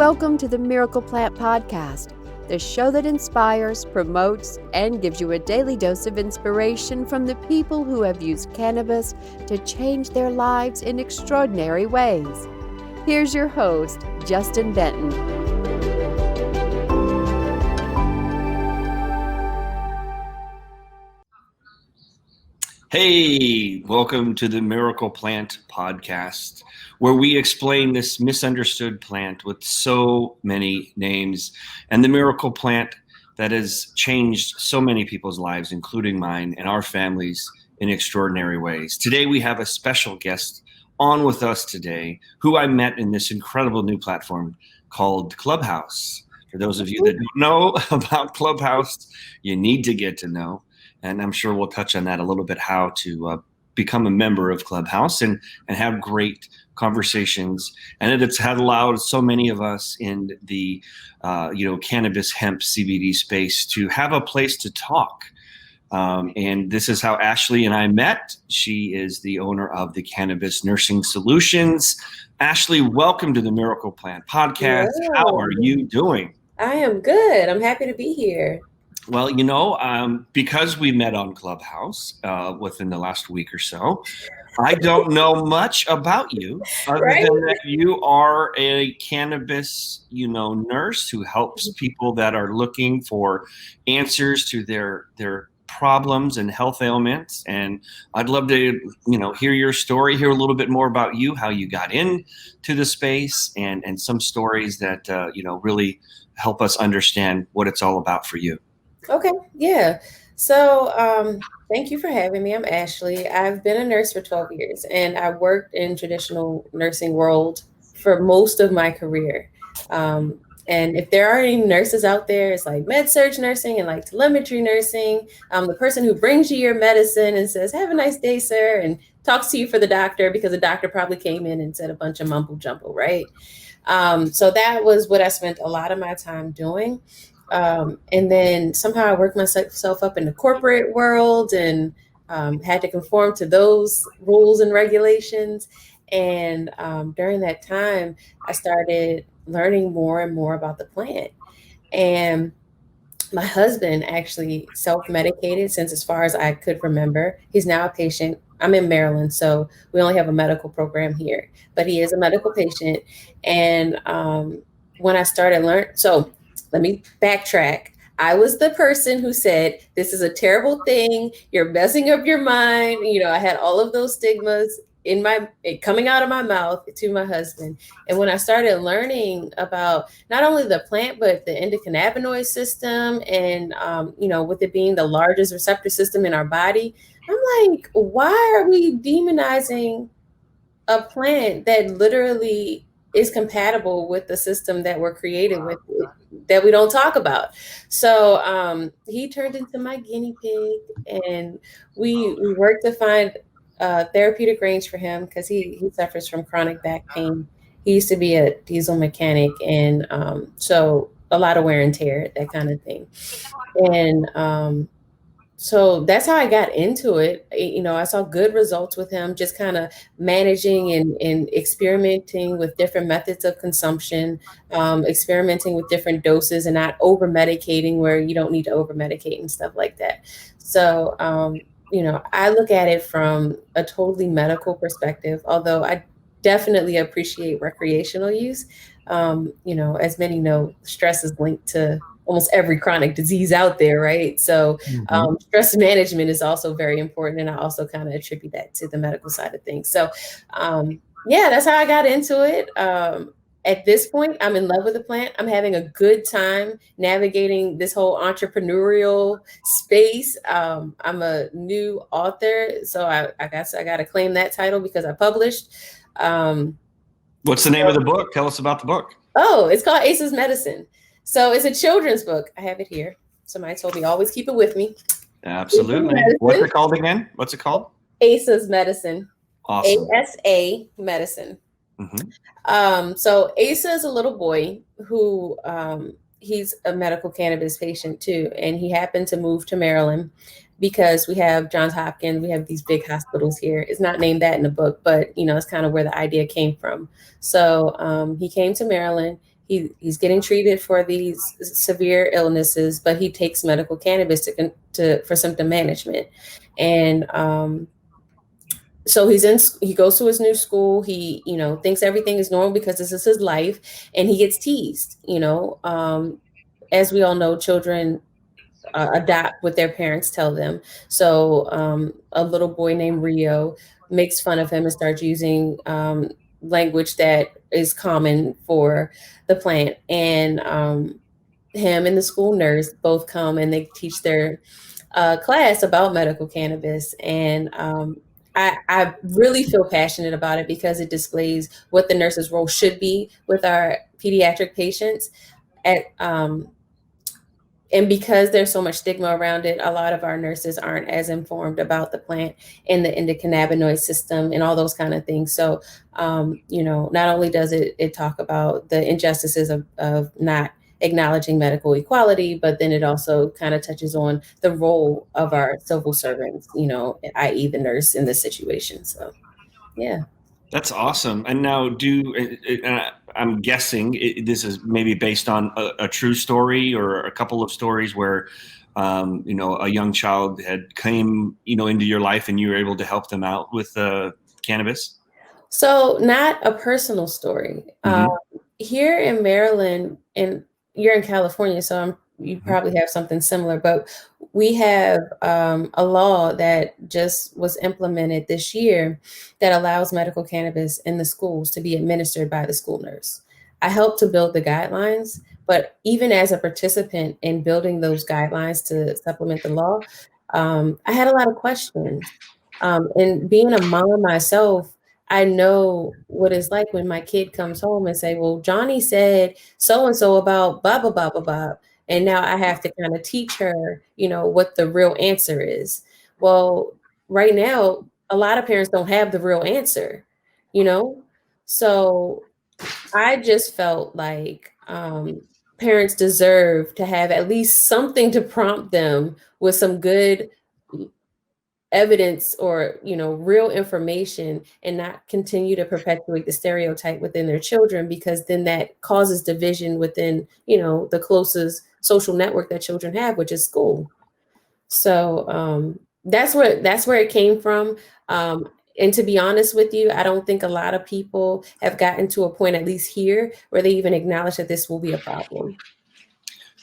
Welcome to the Miracle Plant Podcast, the show that inspires, promotes, and gives you a daily dose of inspiration from the people who have used cannabis to change their lives in extraordinary ways. Here's your host, Justin Benton. Hey, welcome to the Miracle Plant Podcast, where we explain this misunderstood plant with so many names and the miracle plant that has changed so many people's lives, including mine and our families, in extraordinary ways. Today, we have a special guest on with us today who I met in this incredible new platform called Clubhouse. For those of you that don't know about Clubhouse, you need to get to know. And I'm sure we'll touch on that a little bit, how to become a member of Clubhouse and have great conversations. And it's had allowed so many of us in the, cannabis hemp CBD space to have a place to talk. And this is how Ashley and I met. She is the owner of the Cannabis Nursing Solutions. Ashley, welcome to the Miracle Plant Podcast. Hello. How are you doing? I am good. I'm happy to be here. Well, because we met on Clubhouse within the last week or so, I don't know much about you other than that you are a cannabis, nurse who helps people that are looking for answers to their problems and health ailments. And I'd love to, hear your story, hear a little bit more about you, how you got into the space, and some stories that, really help us understand what it's all about for you. Okay. Yeah. So thank you for having me. I'm Ashley. I've been a nurse for 12 years and I worked in traditional nursing world for most of my career. And if there are any nurses out there, it's like med-surg nursing and like telemetry nursing. The person who brings you your medicine and says, "Have a nice day, sir," and talks to you for the doctor because the doctor probably came in and said a bunch of mumble jumble, right? So that was what I spent a lot of my time doing. And then somehow I worked myself up in the corporate world and had to conform to those rules and regulations. And during that time, I started learning more and more about the plant. And my husband actually self-medicated since as far as I could remember. He's now a patient. I'm in Maryland, so we only have a medical program here, but he is a medical patient. And when I started learning, so let me backtrack. I was the person who said, "This is a terrible thing. You're messing up your mind." I had all of those stigmas coming out of my mouth to my husband. And when I started learning about not only the plant, but the endocannabinoid system and, with it being the largest receptor system in our body, I'm like, why are we demonizing a plant that literally is compatible with the system that we're created with, that we don't talk about? So he turned into my guinea pig, and we worked to find therapeutic range for him because he suffers from chronic back pain. He used to be a diesel mechanic, and so a lot of wear and tear, that kind of thing. And so that's how I got into it. I saw good results with him, just kind of managing and experimenting with different methods of consumption, experimenting with different doses and not over medicating where you don't need to over medicate and stuff like that. So, I look at it from a totally medical perspective, although I definitely appreciate recreational use. As many know, stress is linked to almost every chronic disease out there, right? So stress management is also very important. And I also kind of attribute that to the medical side of things. So that's how I got into it. At this point, I'm in love with the plant. I'm having a good time navigating this whole entrepreneurial space. I'm a new author, so I guess I got to claim that title because I published. What's the name of the book? Tell us about the book. Oh, it's called Ace's Medicine. So it's a children's book. I have it here. Somebody told me always keep it with me. Absolutely. What's it called again? What's it called? Ace's Medicine. Awesome. ASA Medicine. Mm-hmm. So Asa is a little boy who he's a medical cannabis patient too. And he happened to move to Maryland because we have Johns Hopkins, we have these big hospitals here. It's not named that in the book, but it's kind of where the idea came from. So he came to Maryland. He's getting treated for these severe illnesses, but he takes medical cannabis for symptom management. And so he goes to his new school. He, thinks everything is normal because this is his life, and he gets teased. As we all know, children adapt what their parents tell them. So a little boy named Rio makes fun of him and starts using language that is common for the plant. And him and the school nurse both come and they teach their class about medical cannabis. And I really feel passionate about it because it displays what the nurse's role should be with our pediatric patients. And because there's so much stigma around it, a lot of our nurses aren't as informed about the plant and the endocannabinoid system and all those kind of things. So, not only does it talk about the injustices of not acknowledging medical equality, but then it also kind of touches on the role of our civil servants, i.e. the nurse in this situation. So, yeah. That's awesome. And now I'm guessing this is maybe based on a true story or a couple of stories where, a young child had came, into your life and you were able to help them out with cannabis. So not a personal story. Mm-hmm. Here in Maryland, and you're in California, so you probably have something similar, but we have a law that just was implemented this year that allows medical cannabis in the schools to be administered by the school nurse. I helped to build the guidelines, but even as a participant in building those guidelines to supplement the law, I had a lot of questions. And being a mom myself, I know what it's like when my kid comes home and say, well, Johnny said so-and-so about blah, blah, blah, blah, blah. And now I have to kind of teach her, what the real answer is. Well, right now, a lot of parents don't have the real answer, So I just felt like parents deserve to have at least something to prompt them with some good evidence or real information, and not continue to perpetuate the stereotype within their children, because then that causes division within the closest social network that children have, which is school. So that's where it came from. And to be honest with you, I don't think a lot of people have gotten to a point, at least here, where they even acknowledge that this will be a problem.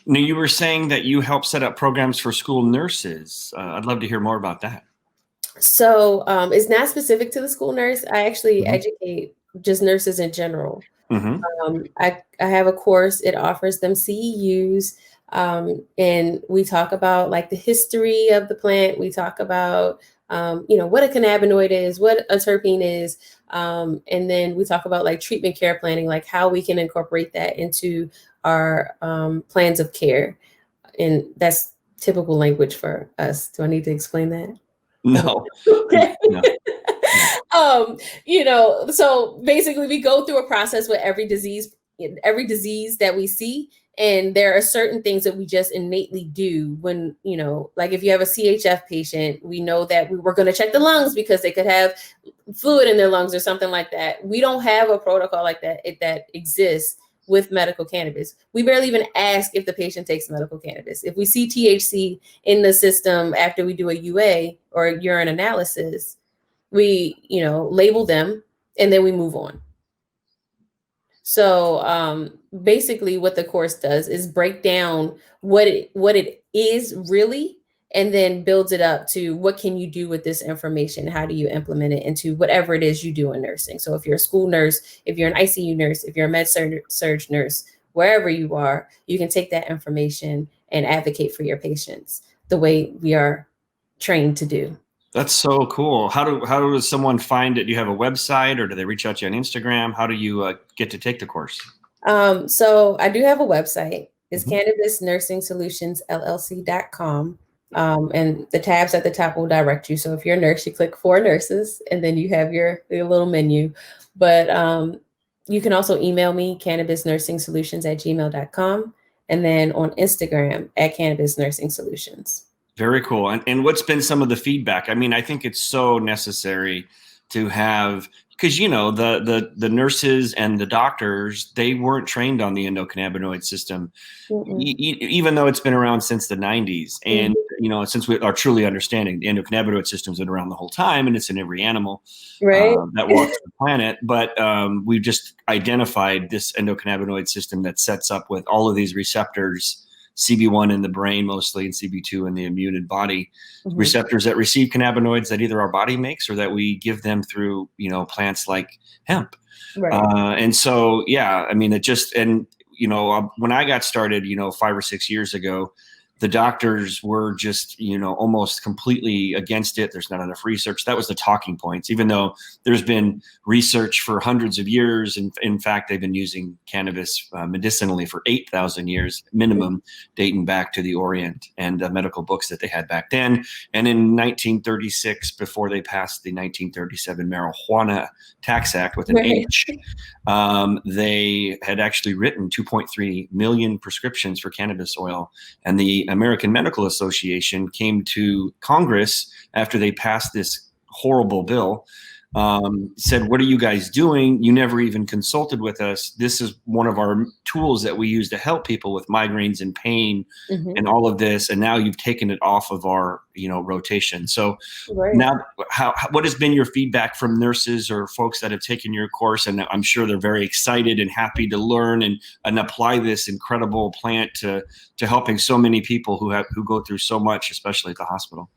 Now, you were saying that you help set up programs for school nurses. I'd love to hear more about that. So it's not specific to the school nurse. I actually educate just nurses in general. I have a course. It offers them CEUs. And we talk about like the history of the plant. We talk about, what a cannabinoid is, what a terpene is. And then we talk about like treatment care planning, like how we can incorporate that into our plans of care. And that's typical language for us. Do I need to explain that? No. Okay. No. So basically we go through a process with every disease that we see. And there are certain things that we just innately do when, like if you have a CHF patient, we know that we're going to check the lungs because they could have fluid in their lungs or something like that. We don't have a protocol like that that exists with medical cannabis. We barely even ask if the patient takes medical cannabis. If we see THC in the system after we do a UA or urine analysis, we, label them and then we move on. So basically what the course does is break down what it is really, and then builds it up to what can you do with this information? How do you implement it into whatever it is you do in nursing? So if you're a school nurse, if you're an ICU nurse, if you're a med-surg nurse, wherever you are, you can take that information and advocate for your patients the way we are trained to do. That's so cool. How does someone find it? Do you have a website, or do they reach out to you on Instagram? How do you get to take the course? So I do have a website. It's Cannabis Nursing Solutions LLC.com. And the tabs at the top will direct you. So if you're a nurse, you click for nurses, and then you have your little menu. But you can also email me, cannabisnursingsolutions@gmail.com, and then on Instagram at Cannabis Nursing Solutions. Very cool. And what's been some of the feedback? I mean, I think it's so necessary to have, because the nurses and the doctors, they weren't trained on the endocannabinoid system, even though it's been around since the 90s. And since we are truly understanding, the endocannabinoid system's been around the whole time, and it's in every animal that walks the planet. But we've just identified this endocannabinoid system that sets up with all of these receptors, CB1 in the brain mostly, and CB2 in the immune and body, receptors that receive cannabinoids that either our body makes or that we give them through, plants like hemp. And so, yeah, I mean, when I got started, 5 or 6 years ago, the doctors were just, almost completely against it. There's not enough research. That was the talking points, even though there's been research for hundreds of years. And in fact, they've been using cannabis medicinally for 8,000 years minimum, dating back to the Orient and medical books that they had back then. And in 1936, before they passed the 1937 Marijuana Tax Act with an H, they had actually written 2.3 million prescriptions for cannabis oil. And the American Medical Association came to Congress after they passed this horrible bill, said, "What are you guys doing? You never even consulted with us. This is one of our tools that we use to help people with migraines and pain and all of this. And now you've taken it off of our, rotation." So now what has been your feedback from nurses or folks that have taken your course? And I'm sure they're very excited and happy to learn and apply this incredible plant to helping so many people who go through so much, especially at the hospital.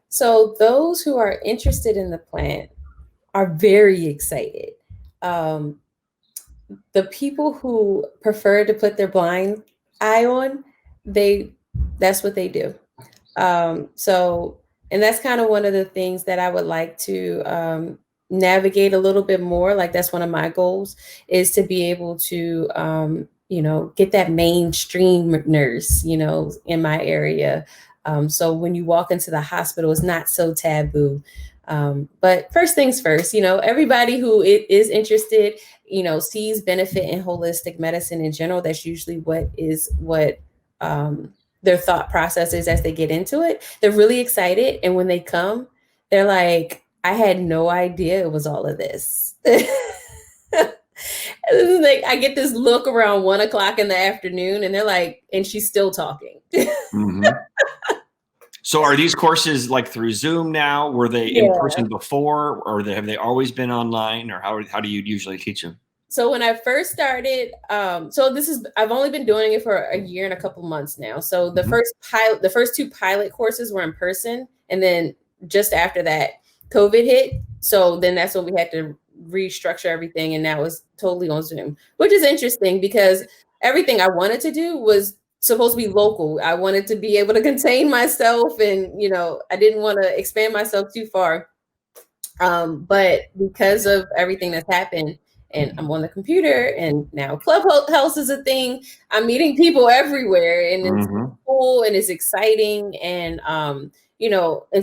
So those who are interested in the plant are very excited. The people who prefer to put their blind eye on, that's what they do. And that's kind of one of the things that I would like to navigate a little bit more. Like that's one of my goals, is to be able to, get that mainstream nurse, in my area. So when you walk into the hospital, it's not so taboo. But first things first, everybody who is interested, sees benefit in holistic medicine in general. That's usually what their thought process is as they get into it. They're really excited. And when they come, they're like, I had no idea it was all of this. Like, I get this look around 1 o'clock in the afternoon and they're like, and she's still talking. So are these courses like through Zoom now? Were they in person before, or have they always been online, or how do you usually teach them? So when I first started, I've only been doing it for a year and a couple months now. So the first 2 pilot courses were in person. And then just after that, COVID hit. So then that's when we had to restructure everything. And that was totally on Zoom, which is interesting because everything I wanted to do was supposed to be local. I wanted to be able to contain myself and, I didn't want to expand myself too far. But because of everything that's happened, and I'm on the computer, and now Clubhouse is a thing, I'm meeting people everywhere, and it's cool and it's exciting. And, and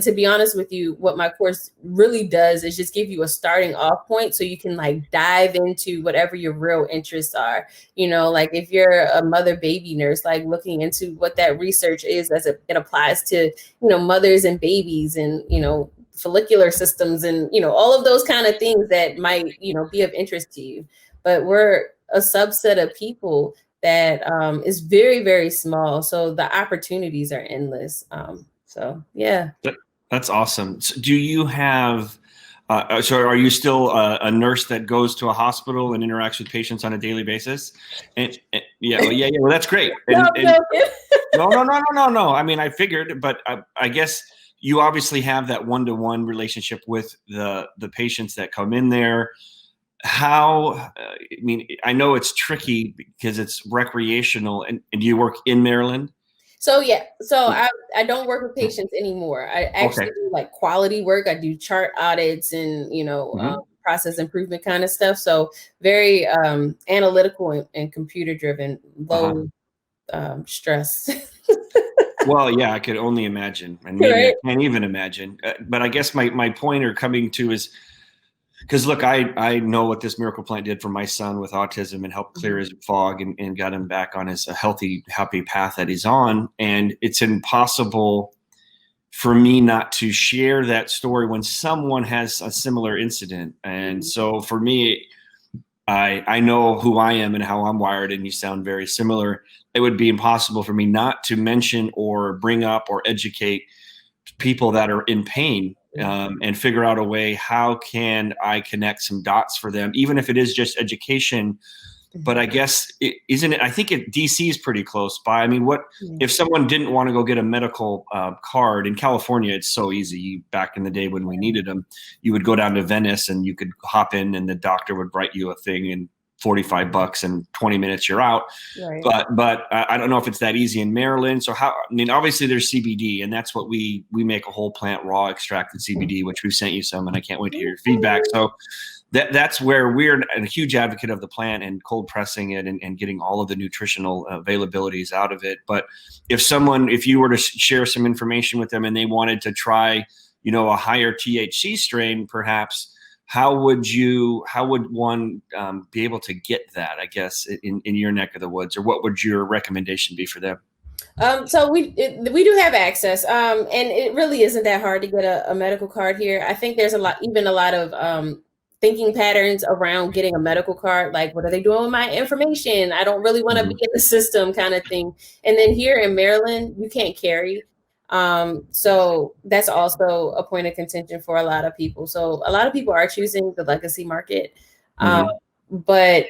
to be honest with you, what my course really does is just give you a starting off point so you can like dive into whatever your real interests are. Like if you're a mother baby nurse, like looking into what that research is as it applies to, mothers and babies and, follicular systems and, all of those kind of things that might, be of interest to you. But we're a subset of people that is very, very small. So the opportunities are endless. So, yeah. That's awesome. So do you have, so are you still a nurse that goes to a hospital and interacts with patients on a daily basis? And well, that's great. No. I mean, I figured, but I guess you obviously have that one-to-one relationship with the patients that come in there. How, I know it's tricky because it's recreational, and do you work in Maryland? So I don't work with patients anymore. I actually do like quality work. I do chart audits and process improvement kind of stuff. So very analytical and computer driven, low stress. Well, yeah, I could only imagine, and maybe I can't even imagine. But I guess my pointer coming to is, because look, I know what this miracle plant did for my son with autism and helped clear his fog and got him back on his healthy, happy path that he's on. And it's impossible for me not to share that story when someone has a similar incident. And so for me, I know who I am and how I'm wired, and you sound very similar. It would be impossible for me not to mention or bring up or educate people that are in pain, and figure out a way, how can I connect some dots for them, even if it is just education. But I guess, isn't it? I think DC is pretty close by. I mean, what if someone didn't want to go get a medical card in California? It's so easy. Back in the day when we needed them, you would go down to Venice and you could hop in, and the doctor would write you a thing in $45 and 20 minutes you're out. Right. But I don't know if it's that easy in Maryland. So I mean, obviously there's CBD, and that's what we make a whole plant raw extracted CBD, which we've sent you some, and I can't wait to hear your feedback. So that's where we're a huge advocate of the plant and cold pressing it and getting all of the nutritional availabilities out of it. But if you were to share some information with them and they wanted to try, a higher THC strain, perhaps, how would one be able to get that, I guess, in your neck of the woods, or what would your recommendation be for them? So we do have access, and it really isn't that hard to get a medical card here. I think there's a lot of thinking patterns around getting a medical card, like, what are they doing with my information? I don't really want to be in the system, kind of thing. And then here in Maryland, you can't carry. So that's also a point of contention for a lot of people. So a lot of people are choosing the legacy market, but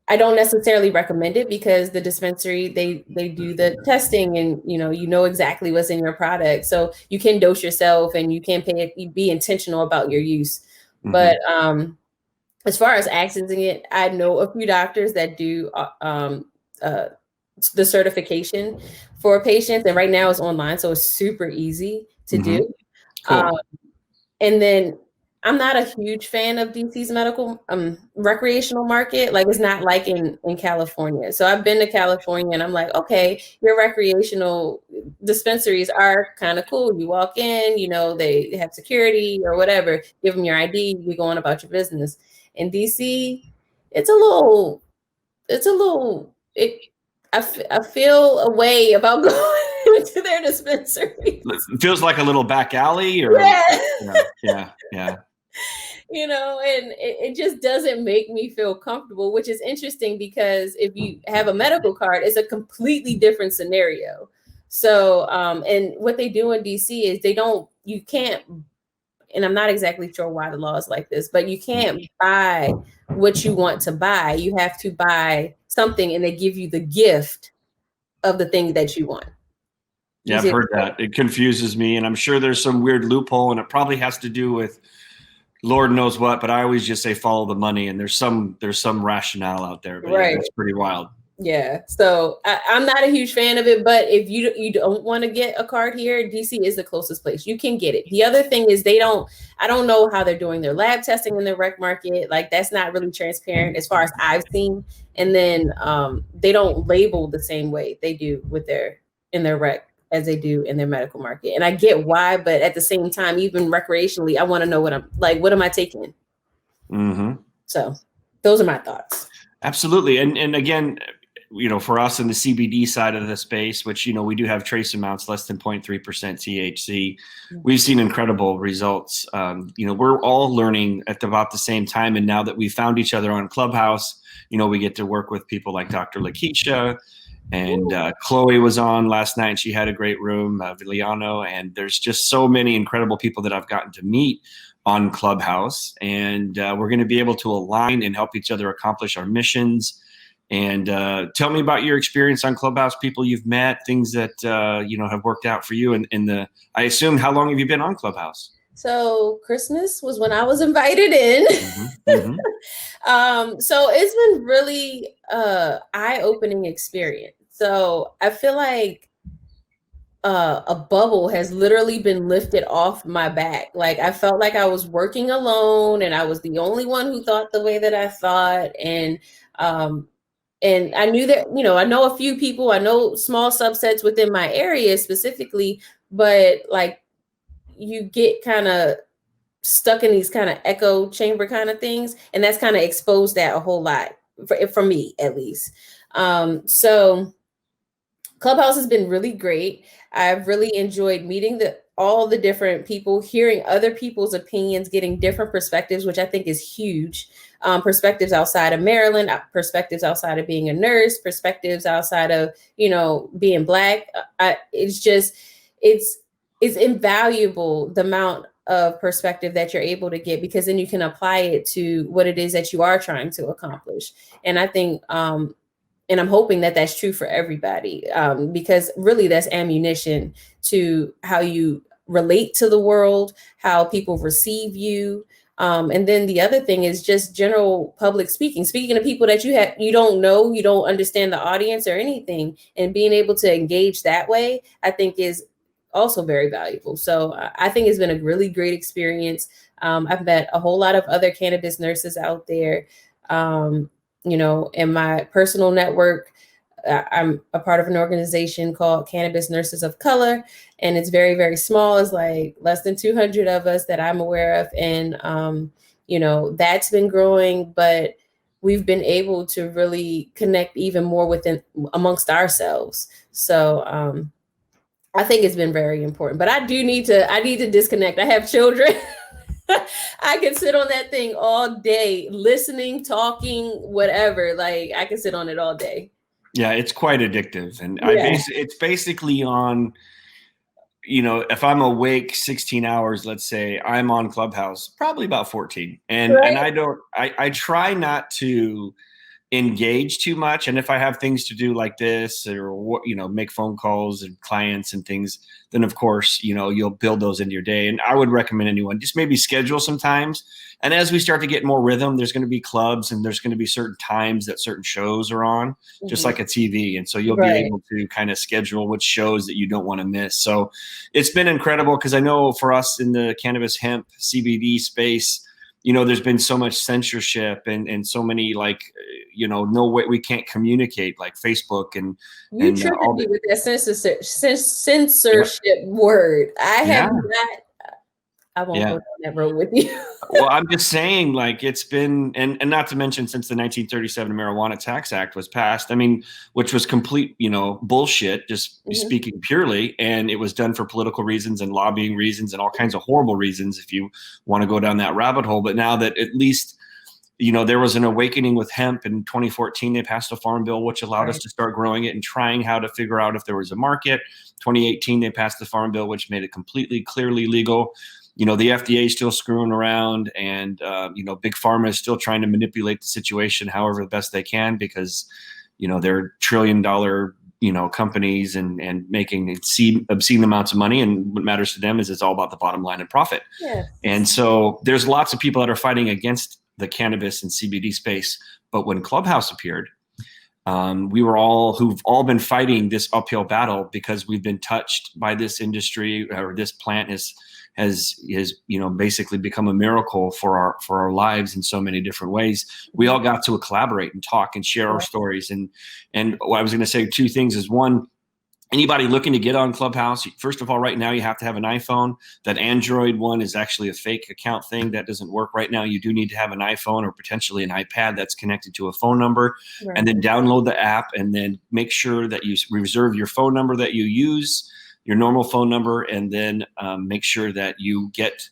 I don't necessarily recommend it, because the dispensary, they do the testing, and you know exactly what's in your product. So you can dose yourself, and you can be intentional about your use. But as far as accessing it, I know a few doctors that do the certification for patients, and right now it's online, so it's super easy to do. Cool. And then I'm not a huge fan of DC's medical recreational market. Like, it's not like in California. So I've been to California, and I'm like, okay, your recreational dispensaries are kind of cool. You walk in, they have security or whatever, give them your ID, you go on about your business. In DC, I feel a way about going to their dispensary. It feels like a little back alley, or yeah. And it just doesn't make me feel comfortable, which is interesting, because if you have a medical card, it's a completely different scenario. So, and what they do in DC is you can't, and I'm not exactly sure why the law is like this, but you can't buy what you want to buy. You have to buy something, and they give you the gift of the thing that you want. Yeah, I've heard that. It confuses me, and I'm sure there's some weird loophole, and it probably has to do with Lord knows what, but I always just say follow the money, and there's some rationale out there. But right. Yeah, it's pretty wild. Yeah. So I'm not a huge fan of it, but if you don't want to get a card here, DC is the closest place. You can get it. The other thing is I don't know how they're doing their lab testing in the rec market. Like, that's not really transparent as far as I've seen. And then they don't label the same way they do in their rec as they do in their medical market. And I get why, but at the same time, even recreationally, I want to know what am I taking? So those are my thoughts. Absolutely. And again, for us in the CBD side of the space, which, we do have trace amounts less than 0.3% THC, we've seen incredible results. We're all learning at about the same time. And now that we found each other on Clubhouse, we get to work with people like Dr. Lakeisha, and Chloe was on last night, and she had a great room, Viliano, and there's just so many incredible people that I've gotten to meet on Clubhouse, and we're going to be able to align and help each other accomplish our missions. And tell me about your experience on Clubhouse, people you've met, things that have worked out for you. I assume, how long have you been on Clubhouse? So Christmas was when I was invited in. So it's been really eye-opening experience. So I feel like a bubble has literally been lifted off my back. Like, I felt like I was working alone, and I was the only one who thought the way that I thought. And I knew that, I know a few people, I know small subsets within my area specifically, but like, you get kind of stuck in these kind of echo chamber kind of things. And that's kind of exposed that a whole lot for me, at least. So Clubhouse has been really great. I've really enjoyed meeting all the different people, hearing other people's opinions, getting different perspectives, which I think is huge. Perspectives outside of Maryland, perspectives outside of being a nurse, perspectives outside of, being Black. It's invaluable the amount of perspective that you're able to get, because then you can apply it to what it is that you are trying to accomplish. And I think, and I'm hoping that that's true for everybody, because really that's ammunition to how you relate to the world, how people receive you. And then the other thing is just general public speaking to people that you don't know, you don't understand the audience or anything, and being able to engage that way, I think is also very valuable. So I think it's been a really great experience. I've met a whole lot of other cannabis nurses out there. In my personal network, I'm a part of an organization called Cannabis Nurses of Color, and it's very, very small. It's like less than 200 of us that I'm aware of. And, that's been growing, but we've been able to really connect even more amongst ourselves. So, I think it's been very important, but I need to disconnect. I have children. I can sit on that thing all day, listening, talking, whatever. Like, I can sit on it all day. Yeah, it's quite addictive. And it's basically on, if I'm awake 16 hours, let's say, I'm on Clubhouse, probably about 14. And I try not to engage too much. And if I have things to do like this, or make phone calls and clients and things, then of course, you'll build those into your day. And I would recommend anyone just maybe schedule sometimes. And as we start to get more rhythm, there's going to be clubs, and there's going to be certain times that certain shows are on, just like a TV. And so you'll be able to kind of schedule which shows that you don't want to miss. So it's been incredible, because I know for us in the cannabis hemp CBD space, there's been so much censorship and so many no way we can't communicate, like Facebook and all me with that censorship word. I won't go down that road with you. Well, I'm just saying, it's been, and not to mention, since the 1937 Marijuana Tax Act was passed, which was complete, bullshit, just speaking purely. And it was done for political reasons and lobbying reasons and all kinds of horrible reasons, if you want to go down that rabbit hole. But now that at least, there was an awakening with hemp in 2014, they passed a farm bill, which allowed us to start growing it and trying how to figure out if there was a market. 2018, they passed the farm bill, which made it completely, clearly legal. The FDA is still screwing around, and, Big Pharma is still trying to manipulate the situation however the best they can, because, they're $1 trillion, companies and making obscene amounts of money. And what matters to them is it's all about the bottom line and profit. Yeah. And so there's lots of people that are fighting against the cannabis and CBD space. But when Clubhouse appeared, who've all been fighting this uphill battle, because we've been touched by this industry, or this plant has basically become a miracle for our lives in so many different ways. We all got to collaborate and talk and share our stories. And what I was going to say, two things is, one, anybody looking to get on Clubhouse, first of all, right now you have to have an iPhone. That Android one is actually a fake account thing that doesn't work right now. You do need to have an iPhone or potentially an iPad that's connected to a phone number, and then download the app, and then make sure that you reserve your phone number that you use, your normal phone number, and then make sure that you get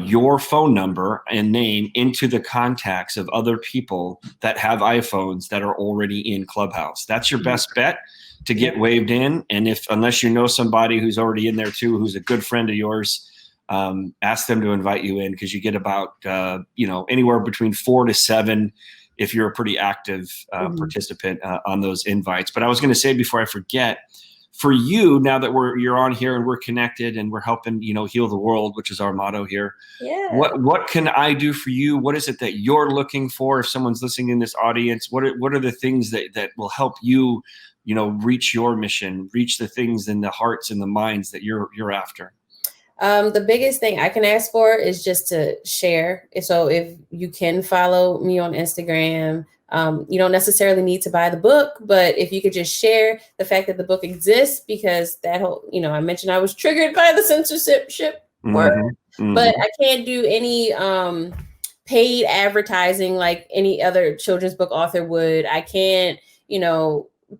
your phone number and name into the contacts of other people that have iPhones that are already in Clubhouse. That's your best bet to get waved in. And unless you know somebody who's already in there too, who's a good friend of yours, ask them to invite you in, because you get about anywhere between 4 to 7 if you're a pretty active participant on those invites. But I was going to say, before I forget, for you, now that you're on here and we're connected and we're helping, heal the world, which is our motto here. Yeah. What can I do for you? What is it that you're looking for? If someone's listening in this audience, what are the things that will help you, reach your mission, reach the things in the hearts and the minds that you're after? The biggest thing I can ask for is just to share. So if you can follow me on Instagram, you don't necessarily need to buy the book, but if you could just share the fact that the book exists, because that whole, I mentioned I was triggered by the censorship word, but I can't do any paid advertising like any other children's book author would. I can't,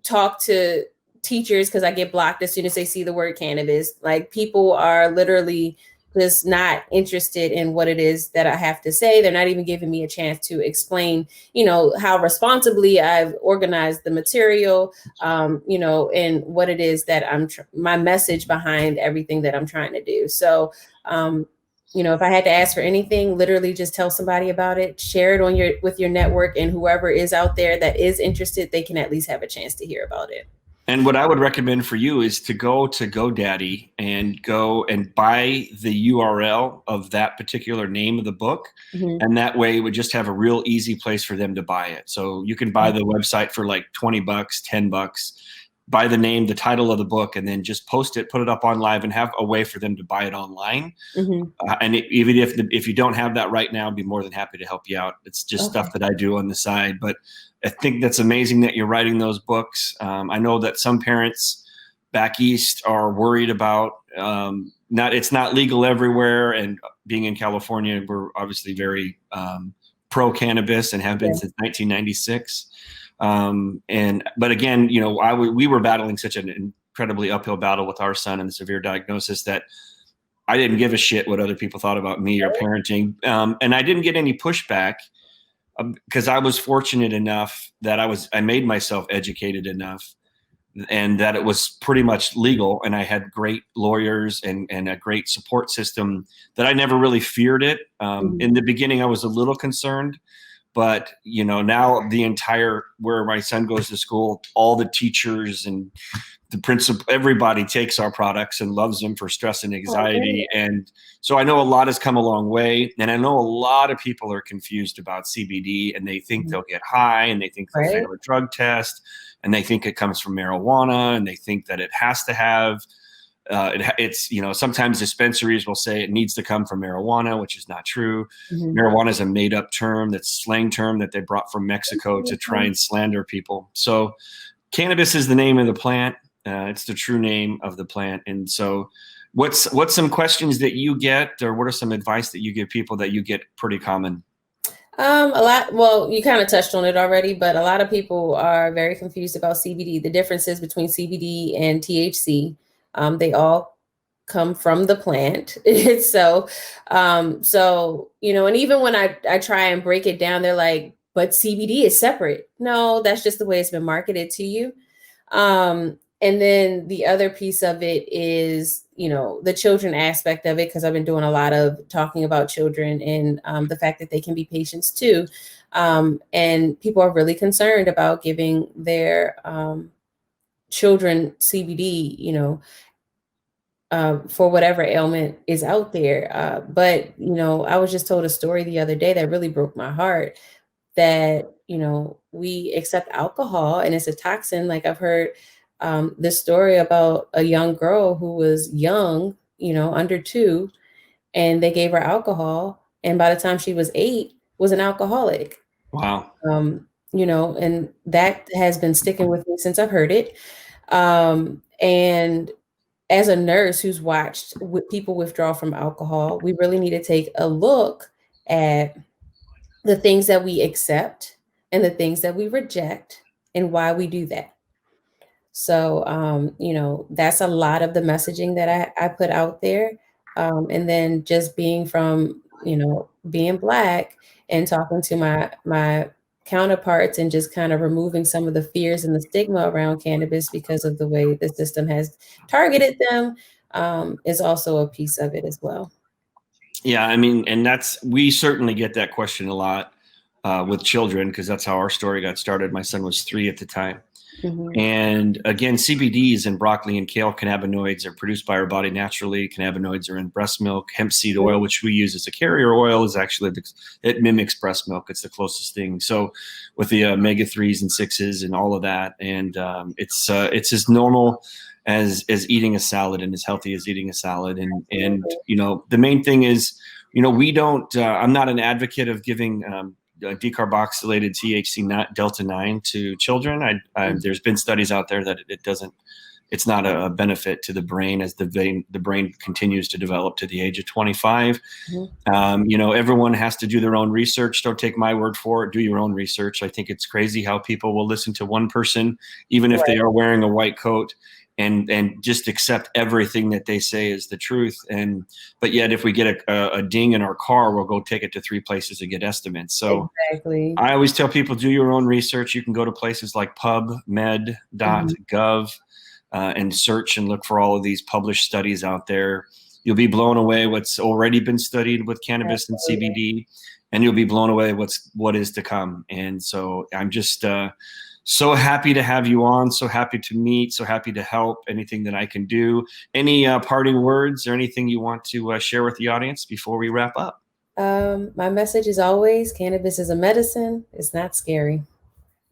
talk to teachers, because I get blocked as soon as they see the word cannabis. Like, people are literally just not interested in what it is that I have to say. They're not even giving me a chance to explain, how responsibly I've organized the material, and what it is that my message behind everything that I'm trying to do. So, if I had to ask for anything, literally just tell somebody about it, share it with your network, and whoever is out there that is interested, they can at least have a chance to hear about it. And what I would recommend for you is to go to GoDaddy and go and buy the URL of that particular name of the book. Mm-hmm. And that way it would just have a real easy place for them to buy it. So you can buy the website for like $20, $10, buy the name, the title of the book, and then just post it, put it up on live, and have a way for them to buy it online. Mm-hmm. And even if you don't have that right now, I'd be more than happy to help you out. It's just stuff that I do on the side. But I think that's amazing that you're writing those books. I know that some parents back east are worried about it's not legal everywhere. And being in California, we're obviously very pro cannabis and have been since 1996. But again, we were battling such an incredibly uphill battle with our son and the severe diagnosis that I didn't give a shit what other people thought about me or parenting. And I didn't get any pushback because I was fortunate enough that I made myself educated enough and that it was pretty much legal. And I had great lawyers and a great support system that I never really feared it. In the beginning, I was a little concerned. But, now where my son goes to school, all the teachers and the principal, everybody takes our products and loves them for stress and anxiety. And so I know a lot has come a long way. And I know a lot of people are confused about CBD, and they think they'll get high, and they think they'll fail a drug test, and they think it comes from marijuana, and they think that it has to have sometimes dispensaries will say it needs to come from marijuana, which is not true. Marijuana is a made up term, that's slang term that they brought from Mexico to try and slander people. So cannabis is the name of the plant. It's the true name of the plant. And so what's some questions that you get, or what are some advice that you give people that you get pretty common? A lot. Well, you kind of touched on it already, but a lot of people are very confused about CBD, the differences between CBD and THC. They all come from the plant. So, and even when I try and break it down, they're like, but CBD is separate. No, that's just the way it's been marketed to you. And then the other piece of it is, the children aspect of it, because I've been doing a lot of talking about children and the fact that they can be patients too. And people are really concerned about giving their children CBD, for whatever ailment is out there. But, I was just told a story the other day that really broke my heart, that, we accept alcohol and it's a toxin. Like, I've heard this story about a young girl who was young, under 2, and they gave her alcohol. And by the time she was 8, was an alcoholic. Wow. And that has been sticking with me since I've heard it. And as a nurse who's watched people withdraw from alcohol, we really need to take a look at the things that we accept and the things that we reject and why we do that. So, that's a lot of the messaging that I put out there. And then just being from, being Black and talking to my counterparts and just kind of removing some of the fears and the stigma around cannabis because of the way the system has targeted them, is also a piece of it as well. Yeah, I mean, and we certainly get that question a lot with children, because that's how our story got started. My son was 3 at the time. And again, CBDs and broccoli and kale cannabinoids are produced by our body naturally. Cannabinoids are in breast milk. Hemp seed oil, which we use as a carrier oil, is actually, it mimics breast milk. It's the closest thing. So with the omega-3s and 6s and all of that. And it's as normal as eating a salad, and as healthy as eating a salad. And the main thing is, we don't, I'm not an advocate of giving decarboxylated THC, not Delta 9, to children. There's been studies out there that it's not a benefit to the brain as the brain continues to develop to the age of 25. Everyone has to do their own research. Don't take my word for it. Do your own research. I think it's crazy how people will listen to one person, even if they are wearing a white coat, and just accept everything that they say is the truth. But yet if we get a ding in our car, we'll go take it to 3 places to get estimates. So exactly. I always tell people, do your own research. You can go to places like pubmed.gov and search and look for all of these published studies out there. You'll be blown away what's already been studied with cannabis and CBD, and you'll be blown away what is to come. And so I'm just so happy to have you on, so happy to meet, so happy to help anything that I can do. Any parting words or anything you want to share with the audience before we wrap up? My message is always, cannabis is a medicine. It's not scary.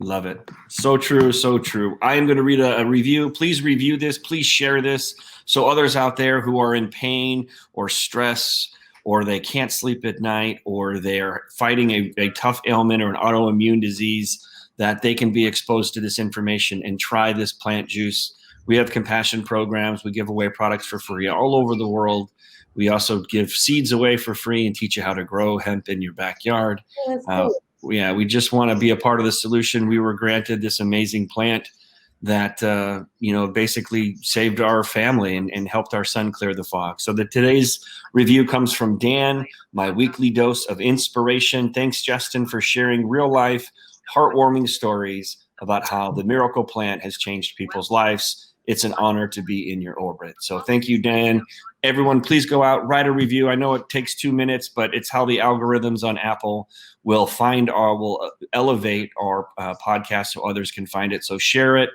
Love it. So true. So true. I am going to read a review. Please review this. Please share this so others out there who are in pain or stress, or they can't sleep at night, or they're fighting a tough ailment or an autoimmune disease, that they can be exposed to this information and try this plant juice. We have compassion programs. We give away products for free all over the world. We also give seeds away for free and teach you how to grow hemp in your backyard. We just want to be a part of the solution. We were granted this amazing plant that, basically saved our family and helped our son clear the fog. So today's review comes from Dan, my weekly dose of inspiration. Thanks, Justin, for sharing real life, heartwarming stories about how the miracle plant has changed people's lives. It's an honor to be in your orbit. So thank you, Dan. Everyone, please go out, write a review. I know it takes 2 minutes, but it's how the algorithms on Apple will elevate our podcast so others can find it. So share it,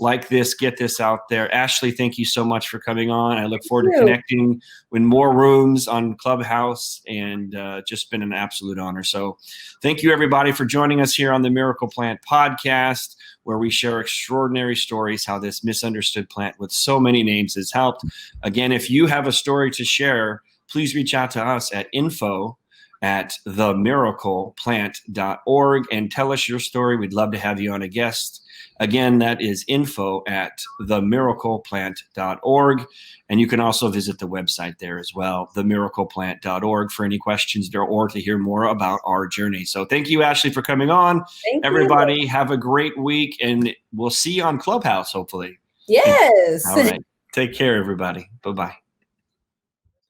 like this, get this out there. Ashley, thank you so much for coming on. I look forward to connecting with more rooms on Clubhouse, and just been an absolute honor. So thank you, everybody, for joining us here on the Miracle Plant podcast, where we share extraordinary stories, how this misunderstood plant with so many names has helped. Again, if you have a story to share, please reach out to us at info@themiracleplant.org and tell us your story. We'd love to have you on a guest. Again, that is info@themiracleplant.org. And you can also visit the website there as well, themiracleplant.org, for any questions there or to hear more about our journey. So thank you, Ashley, for coming on. Everybody, have a great week, and we'll see you on Clubhouse, hopefully. Yes. All right. Take care, everybody. Bye-bye.